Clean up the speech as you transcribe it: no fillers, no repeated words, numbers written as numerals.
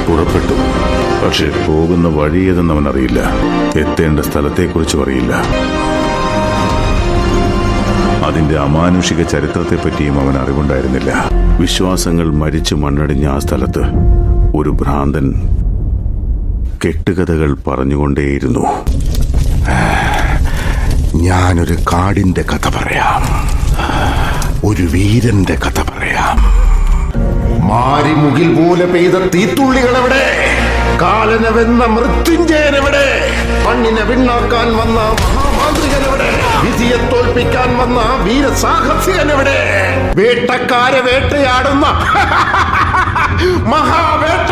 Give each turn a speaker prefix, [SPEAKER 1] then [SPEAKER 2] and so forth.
[SPEAKER 1] പുറപ്പെട്ടു. പക്ഷെ പോകുന്ന വഴി ഏതെന്ന് അവൻ അറിയില്ല. എത്തേണ്ട സ്ഥലത്തെക്കുറിച്ചും അറിയില്ല. അതിന്റെ അമാനുഷിക ചരിത്രത്തെപ്പറ്റിയും അവൻ അറിവുണ്ടായിരുന്നില്ല. വിശ്വാസങ്ങൾ മരിച്ചു മണ്ണടിഞ്ഞ ആ സ്ഥലത്ത് ഒരു ഭ്രാന്തൻ കെട്ടുകഥകൾ പറഞ്ഞുകൊണ്ടേയിരുന്നു.
[SPEAKER 2] ഞാനൊരു കാടിന്റെ കഥ പറയാം, ഒരു വീരന്റെ കഥ പറയാം. മാരിമുകിൽ പോലെ പെയ്ത തീത്തുള്ളികളെവിടെ? കാലനവെന്ന മൃത്യുഞ്ജയനെവിടെ? മണ്ണിനെ വിണ്ണാക്കാൻ വന്ന മഹാമാന്ത്രികനെവിടെ? വിധിയെ തോൽപ്പിക്കാൻ വന്ന വീരസാഹസികനെവിടെ? വേട്ടക്കാരെ വേട്ടയാടുന്ന മഹാവേട്ട